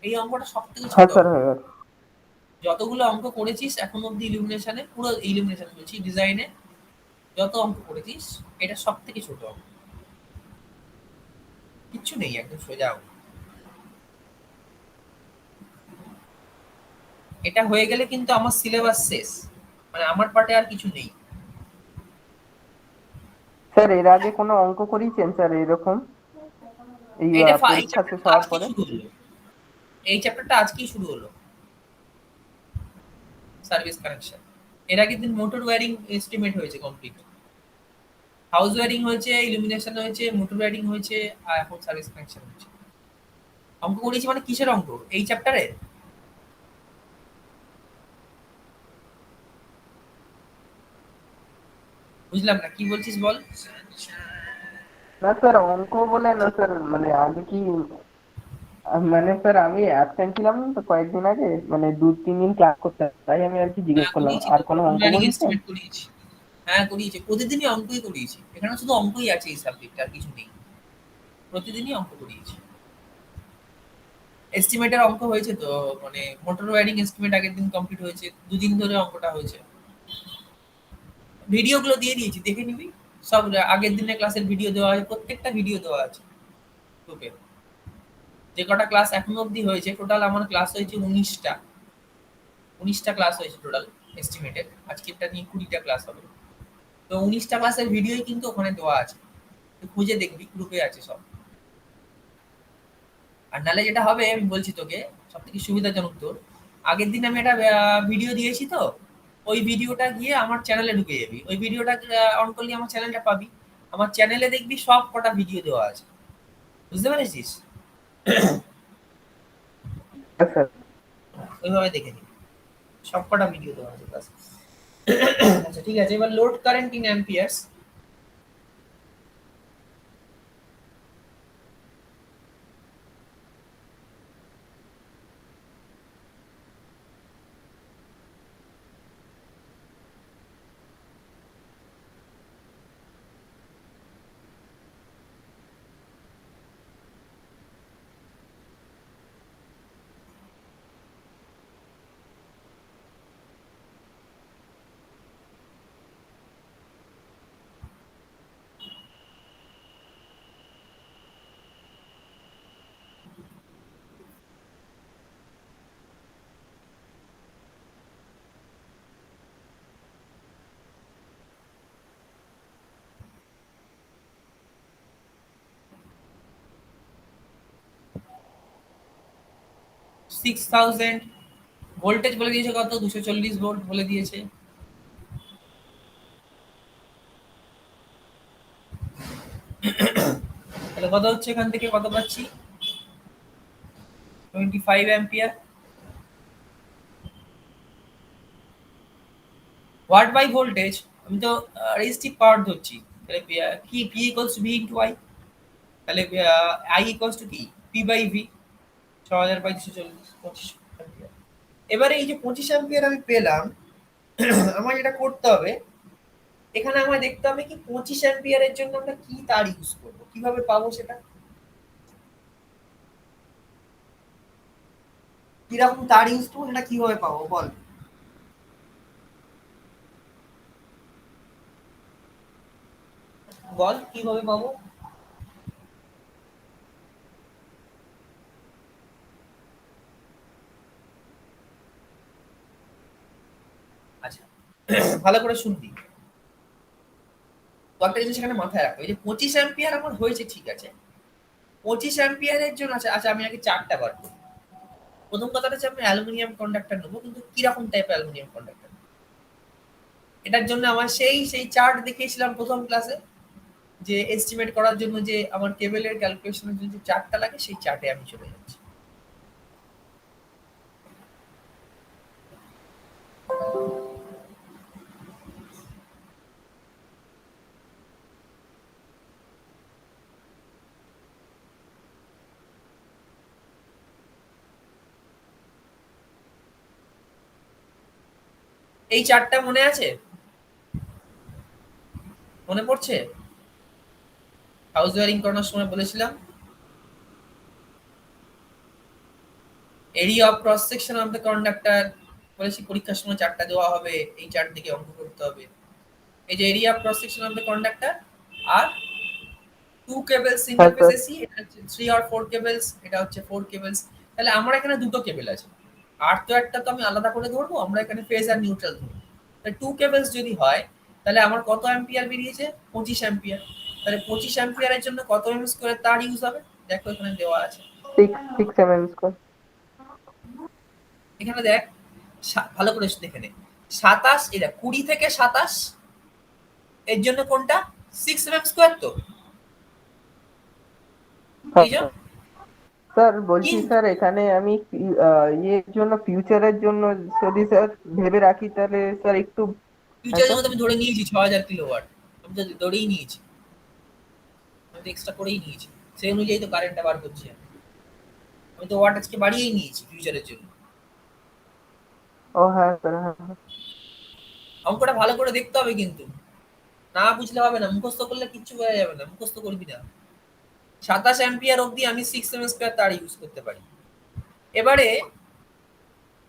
এই অঙ্কটা সব থেকে হ্যাঁ ছোট স্যার, অঙ্ক। হয়ে গেল। যতগুলো অঙ্ক করেছিস এখন অব্দি ইলুমিনেশনে, পুরো ইলুমিনেশন বলছি, ডিজাইনে যত অঙ্ক করেছিস এটা সব থেকে ছোট অঙ্ক, কিচ্ছু নেই, একদম সোজা অঙ্ক। এটা হয়ে গেলে কিন্তু আমার সিলেবাস শেষ, মানে আমার পার্টে আর কিছু নেই। স্যার এর আগে কোনো অঙ্ক করিয়েছেন স্যার এরকম, এই এটা এই পরীক্ষা শেষ চ্যাপ্টারটা হওয়ার আজকেই পরে? শুরু হলো, এই চ্যাপ্টারটা আজকেই শুরু হলো, সার্ভিস কানেকশন। এর আগের দিন মোটর ওয়্যারিং এস্টিমেট হয়েছে কমপ্লিট, হাউস ওয়্যারিং হয়েছে, ইলুমিনেশন হয়েছে, মোটর ওয়্যারিং হয়েছে, আর এখন সার্ভিস কানেকশন হচ্ছে। অঙ্ক করিয়েছি মানে কিসের অঙ্ক এই চ্যাপ্টারে? বুঝলাম না, কি বলছিস বল। না স্যার, অঙ্ক বলে না স্যার, মানে আগে কি, মানে স্যার আমি অ্যাবসেন্ট ছিলাম তো কয়েকদিন আগে, মানে 2-3 দিন ক্লাস করতে হয়, তাই আমি আর কি জিজ্ঞেস হ্যাঁ করলাম করিয়েছি আর তো, কোনো মোটর অঙ্ক ওয়্যারিং করিয়েছেন? এস্টিমেট করিয়েছি। হ্যাঁ করিয়েছি, প্রতিদিনই অঙ্কই করিয়েছি, এখানে শুধু অঙ্কই আছে, এই সাবজেক্টে আর কিছু নেই, প্রতিদিনই অঙ্ক করিয়েছি। এস্টিমেটের অঙ্ক হয়েছে তো, মানে মোটর ওয়্যারিং এস্টিমেট আগের দিন কমপ্লিট হয়েছে, দুদিন ধরে অঙ্কটা হয়েছে। ভিডিওগুলো দিয়ে দিয়েছি, দেখে নিবি। সব আগের দিনের ক্লাসের ভিডিও দেওয়া আছে, প্রত্যেকটা ভিডিও দেওয়া আছে গ্রুপে। যে কটা ক্লাস এখনো অবধি হয়েছে, টোটাল আমার ক্লাস হয়েছে 19টা, 19টা ক্লাস হয়েছে টোটাল এস্টিমেটের, আজকেরটা নিয়ে 20টা ক্লাস হবে। তো 19টা ক্লাসের ভিডিওই কিন্তু ওখানে দেওয়া আছে, তুই খুঁজে দেখবি, গ্রুপে আছে সব। আর নাহলে যেটা হবে আমি বলছি তোকে, সব থেকে সুবিধাজনক তোর, আগের দিন আমি একটা ভিডিও দিয়েছি তো, ওই ভিডিওটা গিয়ে আমার চ্যানেলে ঢুকে যাবি, ওই ভিডিওটা অন করলে আমার চ্যানেলটা পাবি, আমার চ্যানেলে দেখবি সব কটা ভিডিও দেওয়া আছে, বুঝতে পেরেছিস? হ্যাঁ স্যার। ওইভাবে দেখে নিবি, সব কটা ভিডিও দেওয়া আছে ব্যাস। আচ্ছা ঠিক আছে, এবার load current in amperes. 6000 voltage বলে দিয়েছে কত, 240 ভোল্ট বলে দিয়েছে। তাহলে কত হচ্ছে, এখান থেকে কত পাচ্ছি, 25 অ্যাম্পিয়ার। ওয়াট বাই ভোল্টেজ, আমি তো রেজিস্টিভ পাওয়ার ধরছি, তাহলে কি P equals to V into I, তাহলে আই ইকুয়ালস টু কি, P by V, 6000 by 240, 25 ampere. এবারে এই যে 25 অ্যাম্পিয়ার আমি পেলাম, আমার যেটা করতে হবে, এখানে আমার দেখতে হবে কি 25 অ্যাম্পিয়ারের জন্য আমরা কি তার ইউজ করব, কিভাবে পাবো সেটা, কিরকম তার ইউজ করবো সেটা কিভাবে পাবো বল। বল কিভাবে পাবো। আচ্ছা, ভালো করে শুনবি, তো একটা জিনিস এখানে মাথায় রাখো, এই যে 25 অ্যাম্পিয়ার আমার হয়েছে ঠিক আছে, 25 অ্যাম্পিয়ারের জন্য আচ্ছা আচ্ছা আমি আগে চারটা বার করি। প্রথম কথাটা হচ্ছে আমি অ্যালুমিনিয়াম কন্ডাক্টর নেবো, কিন্তু কিরকম টাইপের অ্যালুমিনিয়াম কন্ডাক্টর, এটার জন্য আমার সেই সেই চার্ট দেখিয়েছিলাম প্রথম ক্লাসে, যে এস্টিমেট করার জন্য যে আমার কেবলের ক্যালকুলেশনের জন্য যে চার্টটা লাগে, সেই চার্টে আমি চলে যাচ্ছি। এই চার্টটা মনে আছে, মনে পড়ছে? হাউস ওয়ারিং করানোর সময় বলেছিলাম area of cross section of the conductor, বলেছি পরীক্ষার সময় চারটা দেওয়া হবে, এই চার্ট দিকে অঙ্ক করতে হবে। এই যে area of cross section of the conductor, আর টু কেবলস হ্যাঁ ইন্টারফেস স্যার। এসি, এটা হচ্ছে 3 আর 4 কেবলস, এটা হচ্ছে 4 কেবলস। তাহলে আমার এখানে দুটো কেবল আছে, আর তো একটা তো আমি আলাদা করে ধরবো, আমরা এখানে ফেজ আর নিউট্রাল ধরবো। তাহলে টু কেবলস যদি হয়, তাহলে আমার কত অ্যাম্পিয়ার বেরিয়েছে, 25 অ্যাম্পিয়ার। তাহলে 25 অ্যাম্পিয়ারের জন্য কত এম স্কোয়ার তার ইউজ হবে, দেখো এখানে দেওয়া আছে, 6 mm²। এখানে দেখ, ভালো করে দেখে নে, 27, এটা 20 থেকে 27, এর জন্য কোনটা, 6 mm স্কোয়ার তো, হ্যাঁ এই যে। স্যার। স্যার বলছি কিন্তু স্যার, এখানে আমি ইয়ের জন্য, ফিউচারের জন্য যদি স্যার ভেবে রাখি, তাহলে স্যার একটু। হ্যাঁ ফিউচারের স্যার। মধ্যে আমি ধরে নিয়েছি 6000 কিলোওয়াট, আমি তো ধরেই নিয়েছি, আমি তো এক্সট্রা করেই নিয়েছি, সেই অনুযায়ী তো কারেন্টটা বার করছি আমি। আমি তো ওয়াট আজকে বাড়িয়েই নিয়েছি ফিউচারের জন্য। ও হ্যাঁ স্যার, হ্যাঁ হ্যাঁ। অঙ্কটা ভালো করে দেখতে হবে কিন্তু, না বুঝলে হবে না, মুখস্থ করলে কিচ্ছু বোঝা যাবে না, মুখস্থ করবি না। 27 অ্যাম্পিয়ার অবধি আমি 6 এম স্কোয়ার তার ইউজ করতে পারি। এবারে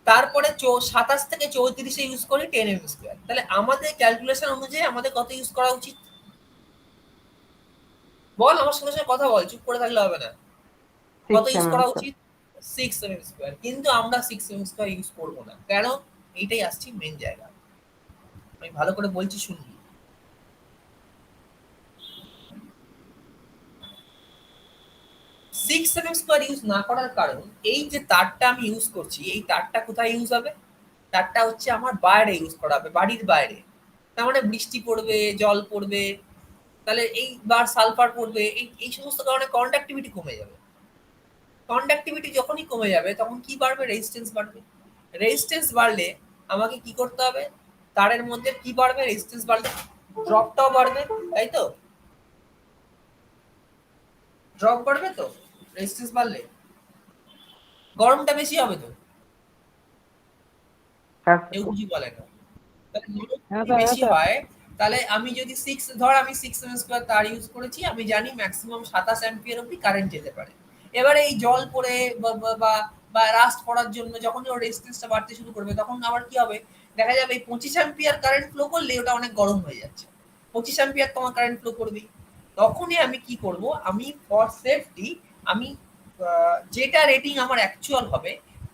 তারপরে 27 থেকে 34 ইউজ করি 10 এম স্কোয়ার, তাহলে আমাদের ক্যালকুলেশন অনুযায়ী আমাদের কত ইউজ করা উচিত, বল আমার সঙ্গে সঙ্গে কথা বল, চুপ করে থাকলে হবে না। কত 6 ইউজ mm করা স্যার। উচিত, 6 এম স্কোয়ার, কিন্তু আমরা 6 এম স্কোয়ার ইউজ করবো না, কেন, এইটাই আসছি মেন জায়গা, আমি ভালো করে বলছি শুনবি। 6 mm স্কোয়ার ইউজ না করার কারণ এই যে তারটা আমি ইউজ করছি এই তারটা কোথায় ইউজ হবে? তারটা হচ্ছে আমার বাইরে ইউজ করা হবে, বাড়ির বাইরে। তার মানে বৃষ্টি পড়বে, জল পড়বে, তাহলে এইবার সালফার পড়বে, এই সমস্ত কারণে কন্ডাক্টিভিটি কমে যাবে। কন্ডাক্টিভিটি যখনই কমে যাবে তখন কি বাড়বে? রেজিস্ট্যান্স বাড়বে। রেজিস্ট্যান্স বাড়লে আমাকে কি করতে হবে? তারের মধ্যে কি বাড়বে? রেজিস্ট্যান্স বাড়লে ড্রপটাও বাড়বে, তাই তো? ড্রপ বাড়বে তো রেজিস্ট্যান্স বাড়লে, গরমটা বেশি হবে তো, হ্যাঁ কেউ স্যার। বুঝি বলে না। তাহলে গরম হ্যাঁ যদি স্যার, হ্যাঁ বেশি স্যার। হয় তাহলে আমি যদি ধর আমি 6 mm স্কোয়ার তার ইউজ করেছি, আমি জানি ম্যাক্সিমাম 27 অ্যাম্পিয়ার অব্দি কারেন্ট যেতে পারে। এবারে এই জল পড়ে বা রাস্ট পড়ার জন্য যখন ওর রেজিস্ট্যান্সটা বাড়তে শুরু করবে তখন আবার কি হবে? দেখা যাবে এই 25 অ্যাম্পিয়ার কারেন্ট ফ্লো করলে ওটা অনেক গরম হয়ে যাচ্ছে। 25 অ্যাম্পিয়ার তোমার কারেন্ট ফ্লো করবে, তখনই আমি কি করব? আমি ফর সেফটি আমি যেটা রেটিং আমার অ্যাকচুয়াল হবে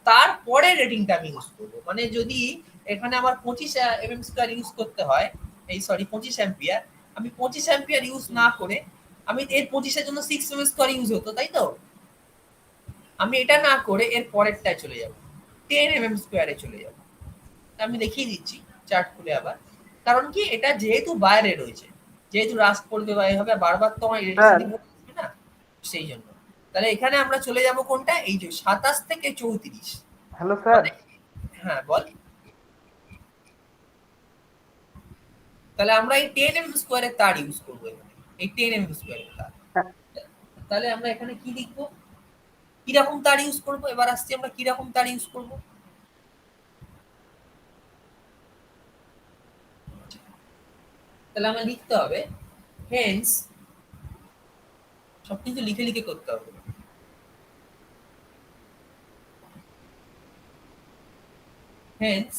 তারপরে রেটিংটা আমি ইউজ করবো। মানে যদি এখানে আমার 25 mm স্কোয়ার ইউজ করতে হয়, এই সরি 25 অ্যাম্পিয়ার, আমি 25 অ্যাম্পিয়ার ইউজ না করে আমি এর 25 এর জন্য 6 mm স্কোয়ার ইউজ হতো, তাই তো? আমি এটা না করে এর পরেরটায় চলে যাব, 10 mm স্কোয়ারে চলে যাব। আমি দেখিয়ে দিচ্ছি চার্ট খুলে আবার। কারণ কি, এটা যেহেতু বাইরে রয়েছে, যেহেতু রাস্ট পড়বে বা এভাবে বারবার তো আমার স্যার ইলেকট্রিসিটি আসবে না, সেই জন্য। তাহলে এখানে আমরা চলে যাব কোনটা? এই যে 27 থেকে 34। Hello sir. মানে হ্যাঁ বল। তাহলে আমরা এই 10 mm স্কোয়ারের তার ইউজ করবো এখানে, এই 10 mm স্কোয়ারের তার। তাহলে আমরা এখানে কি লিখবো, কিরকম তার ইউজ করবো? এবার আসছি আমরা কিরকম তার ইউজ করবো। তাহলে আমরা লিখতে হবে হেন্স, সবকিছু লিখে লিখে করতে হবে। Hence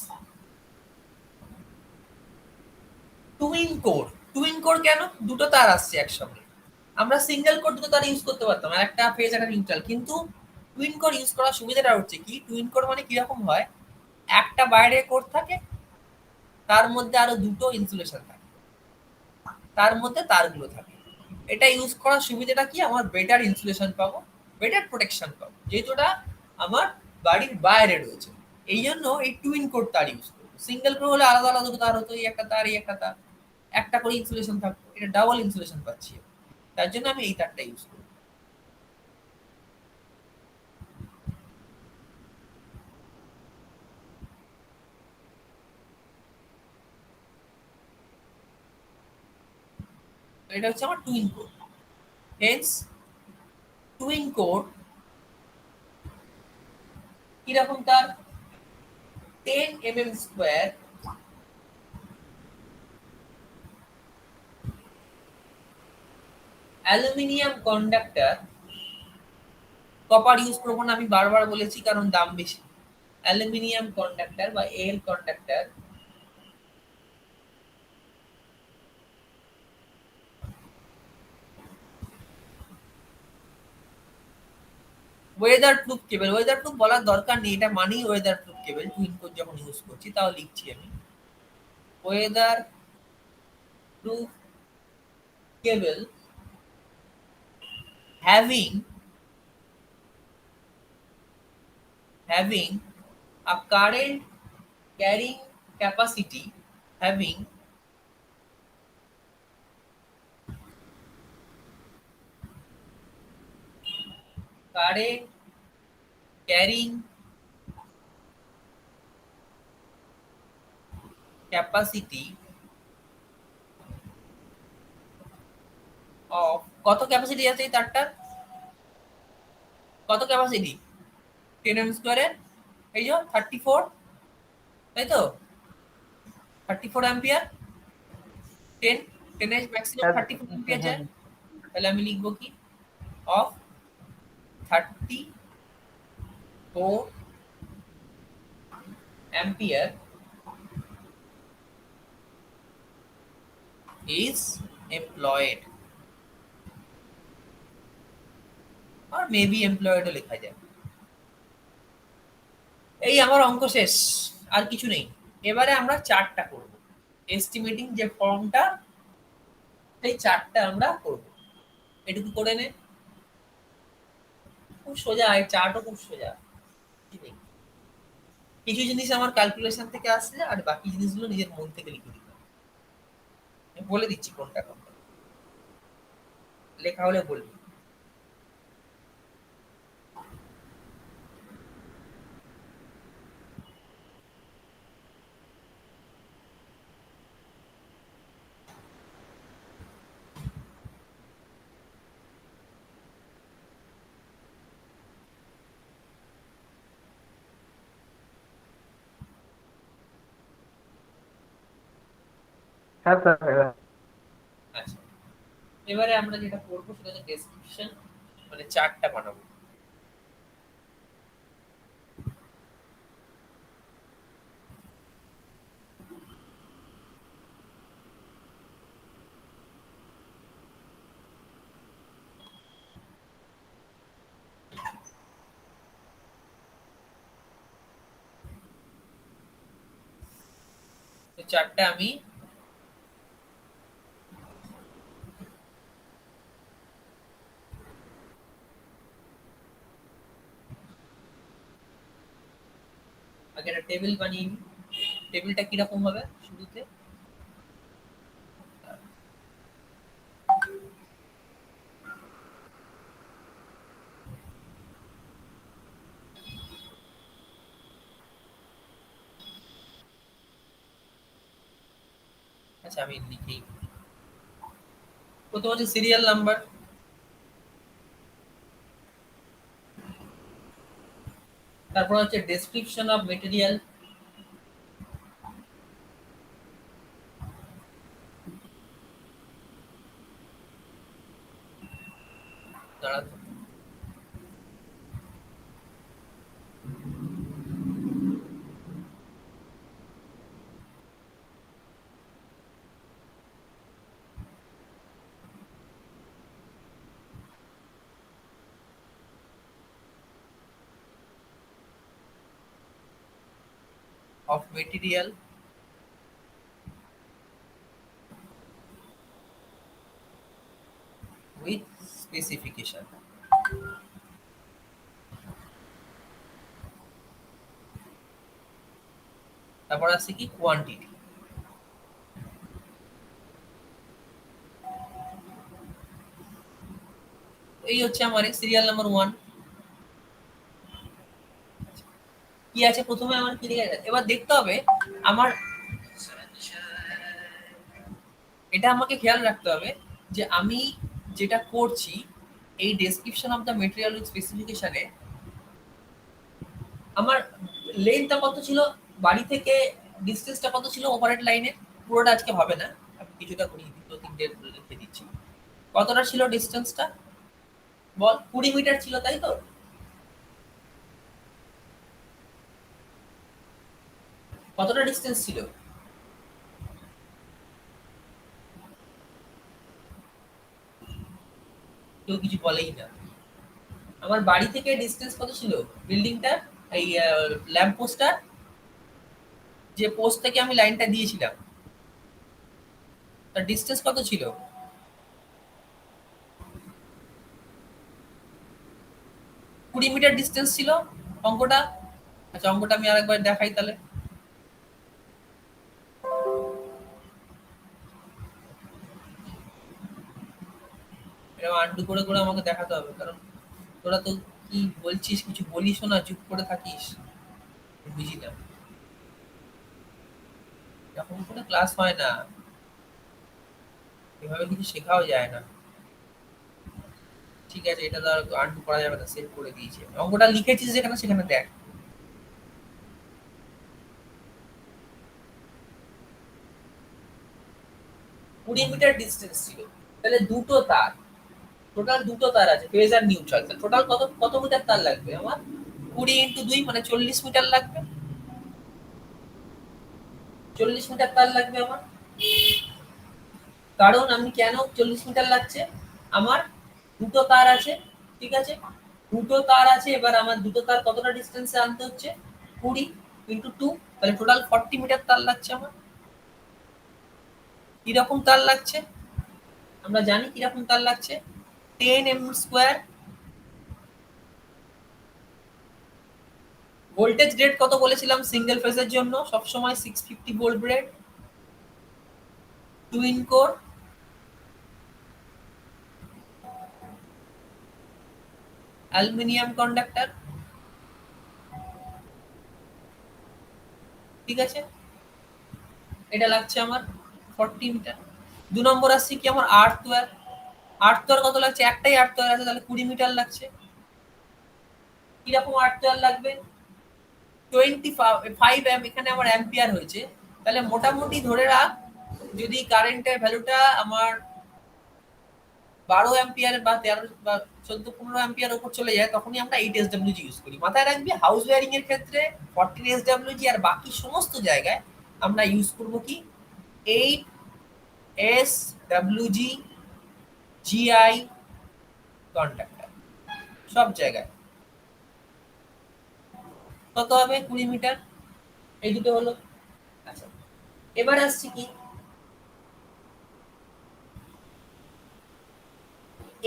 twin core. Twin core কেন? দুটো তার আসছে একসঙ্গে। আমরা সিঙ্গেল কোর দুটো তার ইউজ করতে পারতাম, একটা ফেজ একটা নিউট্রাল, কিন্তু টুইন কোর ইউজ করার সুবিধাটা হচ্ছে কি, টুইন কোর মানে কিরকম হয়, একটা বাইরে কোর থাকে, তার মধ্যে আরো দুটো ইনসুলেশন থাকে, তার মধ্যে তারগুলো থাকে। এটা ইউজ করার সুবিধাটা কি, আমার বেটার ইনসুলেশন পাবো, বেটার প্রোটেকশন পাবো, যেহেতু ওটা আমার বাড়ির বাইরে রয়েছে। এই জন্য এই টুইন কোর তার ইউজ করবো। সিঙ্গেল কোর হলে আলাদা আলাদা দুটো তার হতো, এই একটা তার এই একটা তার, একটা করে ইনসুলেশন থাকতো, এটা ডাবল ইনসুলেশন পাচ্ছি। তার জন্য আমি এই তারটা ইউজ করবো। এটা হচ্ছে আমার twin core. Hence twin core কিরকম তার? 10 mm square aluminium conductor. Copper use করবো না, আমি বারবার বলেছি, কারণ দাম বেশি। অ্যালুমিনিয়াম কন্ডাক্টর বা L conductor, weatherproof cable. Weatherproof বলার দরকার নেই, এটা মানেই weatherproof cable. Twin cord যখন ইউজ করছি তাও লিখছি আমি weatherproof cable having having a current carrying capacity, having current carrying capacity of, কত ক্যাপাসিটি আছে এই তারটার? কত ক্যাপাসিটি? 10 এম স্কোয়ারের এই যে 34, তাই তো? 34 অ্যাম্পিয়ার। 10 10 এর ম্যাক্সিমাম হ্যাঁ 34 হ্যাঁ অ্যাম্পিয়ার হ্যাঁ যায়। তাহলে আমি লিখবো কি, of 34 ampere is employed, or maybe employed ও লেখা যায়। এই আমার অঙ্ক শেষ, আর কিছু নেই। এবারে আমরা চার্টটা করব, এস্টিমেটিং যে ফর্মটা, সেই চার্টটা আমরা করব। এটুকু করে নে। খুব সোজা, এই চার্টও খুব সোজা। কি নেই। কিছু জিনিস আমার ক্যালকুলেশন থেকে আসছে আর বাকি জিনিসগুলো নিজের মন থেকে লিখে দিলাম। আমি বলে দিচ্ছি কোনটা কোনটা, লেখা হলে বলবি। হ্যাঁ স্যার। আচ্ছা, এবারে আমরা যেটা করবো সেটা হচ্ছে ডেসক্রিপশন, মানে চার্টটা বানাবো। তো চার্টটা আমি আগে একটা টেবিল বানিয়ে নিই। টেবিলটা কিরকম হবে শুরুতে? আচ্ছা আমি লিখি। প্রথম হচ্ছে সিরিয়াল নাম্বার, তারপর হচ্ছে description of material, of material, with specification. তারপর আছে কি কোয়ান্টিটি। এই হচ্ছে আমার সিরিয়াল নাম্বার 1। কি আছে প্রথমে আমার কি লেখা আছে এবার দেখতে হবে আমার, এটা আমাকে খেয়াল রাখতে হবে যে আমি যেটা করছি এই description of the material with স্পেসিফিকেশনে আমার লেন্থটা কত ছিল, বাড়ি থেকে ডিস্টেন্সটা কত ছিল ওভারহেড লাইনে, পুরোটা আজকে হবে না, আমি কিছুটা করি, দুটো তিনটে লিখে দিচ্ছি। কতটা ছিল ডিস্টেন্সটা বল? 20 মিটার ছিল তাই তো? কতটা ডিস্টেন্স ছিল? কেউ কিছু বলেই না। আমার বাড়ি থেকে ডিস্টেন্স কত ছিল বিল্ডিংটা, এই ল্যাম্প পোস্টটা, যে পোস্ট থেকে আমি লাইনটা দিয়েছিলাম তার ডিস্টেন্স কত ছিল? 20 মিটার ডিস্টেন্স ছিল অঙ্কটা। আচ্ছা অঙ্কটা আমি আরেকবার দেখাই তাহলে। এরকম আন্ডু করে করে আমাকে দেখাতে হবে, কারণ তোরা তো কি বলছিস কিছু বলিস না, চুপ করে থাকিস, বুঝি না। এরকম করে ক্লাস হয় না, এভাবে কিছু শেখাও যায় না। ঠিক আছে, এটা তো আর আন্ডু করা যাবে না, সেভ করে দিয়েছি। অঙ্কটা লিখেছিস যেখানে সেখানে দেখ। 20 মিটার ডিস্টেন্স ছিল, তাহলে দুটো তার, টোটাল দুটো তার আছে ফেজ আর নিউট্রাল, টোটাল কত কত মিটার তার লাগবে আমার? 20 × 2 মানে 40 মিটার লাগবে। 40 মিটার তার লাগবে আমার। কারণ আমি কেন 40 মিটার লাগছে, আমার দুটো তার আছে, ঠিক আছে, দুটো তার আছে, এবার আমার দুটো তার কতটা ডিস্টেন্সে আনতে হচ্ছে? 20 × 2, তাহলে টোটাল 40 মিটার তার লাগছে আমার। কিরকম তার লাগছে আমরা জানি, কিরকম তার লাগছে, 10 mm স্কোয়ার ভোল্টেজ রেট কত বলেছিলাম সিঙ্গেল ফেজের জন্য সবসময় 650 volt rate, twin core, aluminium conductor, ঠিক আছে, এটা লাগছে আমার 40 মিটার। 2 নম্বর আসছে কি আমার আর্থ ওয়্যার। আর্থ ওয়্যার কত লাগছে? একটাই আর্থ ওয়্যার আছে, তাহলে 20 মিটার লাগছে। কিরকম আর্থ ওয়্যার লাগবে? 25 এখানে আমার অ্যাম্পিয়ার হয়েছে, তাহলে মোটামুটি ধরে রাখ যদি কারেন্টের ভ্যালুটা আমার 12 অ্যাম্পিয়ার বা 13 বা 14-15 অ্যাম্পিয়ার উপর চলে যায়, তখনই আমরা 8 এসডব্লিউজি ইউজ করি। মাথায় রাখবি হাউস ওয়্যারিং এর ক্ষেত্রে 14 এসডব্লিউজি, আর বাকি সমস্ত জায়গায় আমরা ইউজ করব কি 8 এসডব্লিউজি জিআই কন্ডাক্টর সব জায়গায়। কত হবে? 20 মিটার। এই দুটো হলো। আচ্ছা, এবার আসছি কি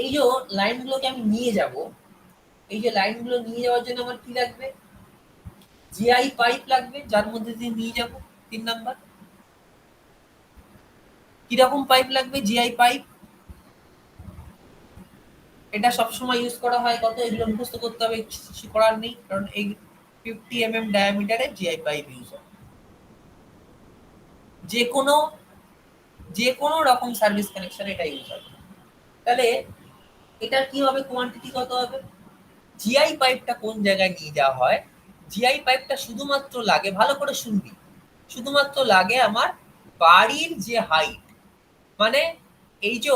এই যে লাইনগুলোকে আমি নিয়ে যাব, এই যে লাইনগুলো নিয়ে যাওয়ার জন্য আমার কি লাগবে? জিআই পাইপ লাগবে, যার মধ্যে দিয়ে নিয়ে যাব। 3 নাম্বার, কিরকম পাইপ লাগবে? GI pipe. এটা সবসময় ইউজ করা হয় কত? এগুলো মুখস্থ করতে হবে, কিছু করার নেই, কারণ এই 50 ডায়ামিটারে জিআই পাইপ ইউজ হয় যে কোনো রকম সার্ভিস কানেকশন এটা ইউজ হয়। তাহলে এটা কি হবে? কোয়ান্টিটি কত হবে? জিআই পাইপটা কোন জায়গায় নিয়ে যাওয়া হয়? জিআই পাইপটা শুধুমাত্র লাগে, ভালো করে শুনবি, শুধুমাত্র লাগে আমার বাড়ির যে হাইট, মানে এই যে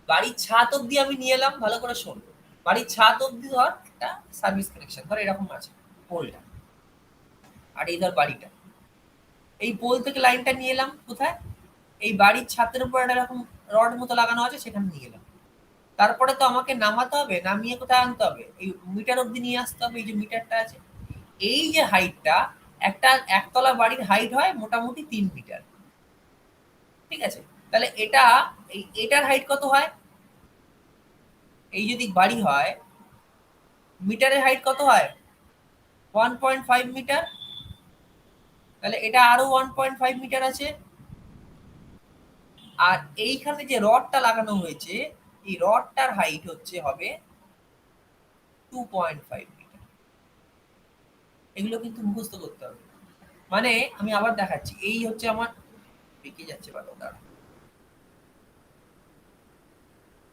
বাড়ির ছাদ অব্দি আমি নিয়ে এলাম, ভালো করে শোন, বাড়ির ছাদ অব্দি ধর একটা সার্ভিস কানেকশন ধর এরকম আছে পোলটা, আর এই ধর বাড়িটা, এই পোল থেকে লাইনটা নিয়ে এলাম কোথায়? এই বাড়ির ছাদের উপর একটা এরকম রড মতো লাগানো আছে, সেখানে নিয়ে এলাম। তারপরে তো আমাকে নামাতে হবে, নামিয়ে কোথায় আনতে হবে? এই মিটার অব্দি নিয়ে আসতে হবে। এই যে মিটারটা আছে, এই যে হাইটটা, একটা একতলা বাড়ির হাইট হয় মোটামুটি 3 মিটার, ঠিক আছে? তাহলে এটা এটার হাইট কত হয়? এই যদি বাড়ি হয়, মিটারের হাইট কত হয়? 1.5 মিটার। তাহলে এটা আরো 1.5 মিটার আছে। আর এইখানে যে রডটা লাগানো হয়েছে, এই রডটার হাইট হবে 2.5 মিটার। এগুলো কিন্তু মুখস্থ করতে হবে। মানে আমি আবার দেখাচ্ছি, এই হচ্ছে আমার বেঁকে যাচ্ছে বারবার।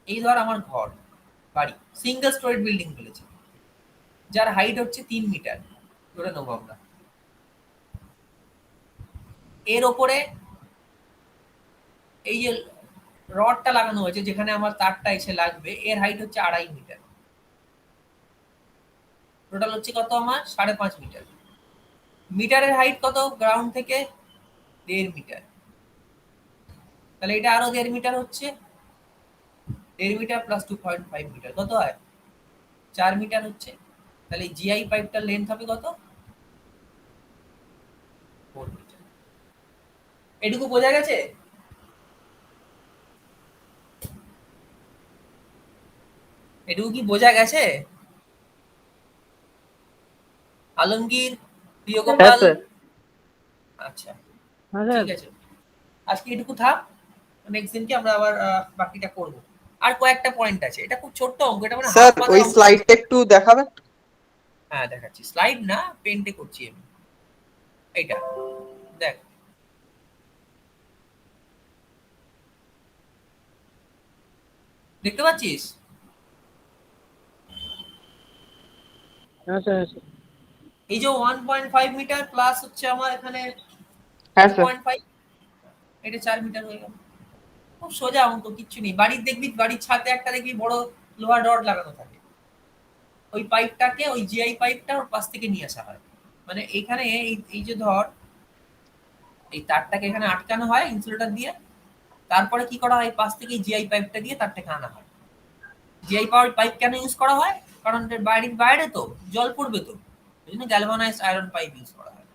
এই ধর আমার ঘর, বাড়ি, সিঙ্গেল স্টোরেড বিল্ডিং বলেছে, যার হাইট হচ্ছে 3 মিটার ধরে নেবো আমরা। এর ওপরে এই যে রডটা লাগানো হয়েছে, যেখানে আমার তারটা এসে লাগবে, এর হাইট হচ্ছে 2.5 মিটার। টোটাল হচ্ছে কত আমার? 5.5 মিটার। মিটারের হাইট কত গ্রাউন্ড থেকে? 1.5 মিটার। তাহলে এটা আরো 1.5 মিটার হচ্ছে, 1.5 মিটার প্লাস 2.5 মিটার কত হয়? 4 মিটার হচ্ছে। তাহলে জিআই পাইপটার লেন্থ হবে কত? 4 মিটার। এটুকু বোঝা গেছে? এটুকু কি বোঝা গেছে? আলমগীর, প্রিয়গোপাল? আচ্ছা, হ্যাঁ ঠিক স্যার। আছে, আজকে এটুকু থাক, নেক্সট দিনকে আমরা আবার বাকিটা করব। আর কয়েকটা পয়েন্ট আছে, এটা খুব ছোট্ট অঙ্ক, এটা মানে হাত স্যার পাতার ওই অঙ্ক। স্লাইডটা একটু দেখাবেন? হ্যাঁ দেখাচ্ছি, স্লাইড না, পেন্টে করছি আমি। এইটা দেখ, দেখতে পাচ্ছিস? হ্যাঁ স্যার, হ্যাঁ স্যার। এই যে 1.5 মিটার প্লাস হচ্ছে আমার এখানে হ্যাঁ স্যার। 2.5, এটা 4 মিটার হয়ে গেল। খুব সোজা অঙ্ক, কিচ্ছু নেই। বাড়ির দেখবি, বাড়ির ছাদে একটা দেখবি বড় লোহার রড লাগানো থাকে, ওই পাইপটাকে, ওই জিআই পাইপটা ওর পাশ থেকে নিয়ে আসা হয়। মানে এখানে এই যে ধর এই তারটাকে এখানে আটকানো হয় ইনসুলেটর দিয়ে, তারপরে কি করা হয়? পাশ থেকে জিআই পাইপটা দিয়ে তারটাকে আনা হয়। জিআই পাওয়ার পাইপ কেন ইউজ করা হয়? কারণ বাড়ির বাইরে তো জল পড়বে, তো ওই জন্য গ্যালভানাইজড আয়রন পাইপ ইউজ করা হয়।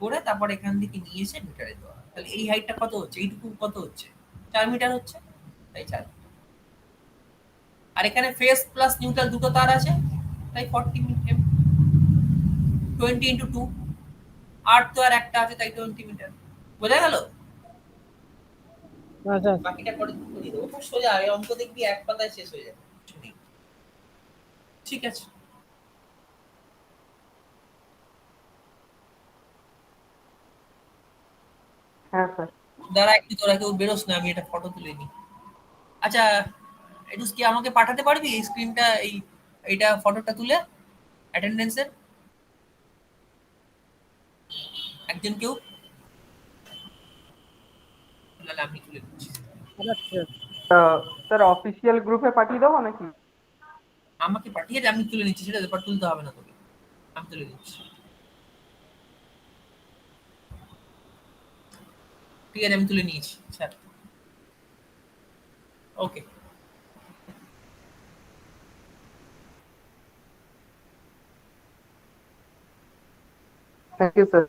করে তারপর এখান থেকে নিয়ে এসে মিটারে দেওয়া হয়। তাহলে এই হাইটটা কত হচ্ছে? এইটুকু কত হচ্ছে? 4 মিটার হচ্ছে, তাই 4। আর এখানে ফেস প্লাস নিউট্রাল দুটো তার আছে, তাই 40 মিটার। 20 × 2, আর তো আর একটা আছে, তাই 20 মিটার। বোঝা গেল? হ্যাঁ স্যার। বাকিটা পরে করে দেবো। খুব সোজা, এই অঙ্ক দেখবি এক পাতায় শেষ হয়ে যাবে। কিছু নেই। ঠিক আছে। হ্যাঁ স্যার। দাঁড়া একটু, তোরা কেউ বেরোস না, আমি এটা ফটো তুলে নিই। আচ্ছা, একটু কি আমাকে পাঠাতে পারবি এই স্ক্রিনটা, এইটা ফটোটা তুলে অ্যাটেন্ডেন্সের একজন কেউ, নাহলে আমি তুলে দিচ্ছি। আচ্ছা স্যার অফিসিয়াল গ্রুপে পাঠিয়ে দেবো নাকি? আমাকে পাঠিয়ে দে, আমি তুলে নিচ্ছি, সেটা ব্যাপার, তুলতে হবে না তোকে, আমি তুলে দিচ্ছি। ঠিক আছে, আমি তুলে নিয়েছি sir. Okay. Thank you sir.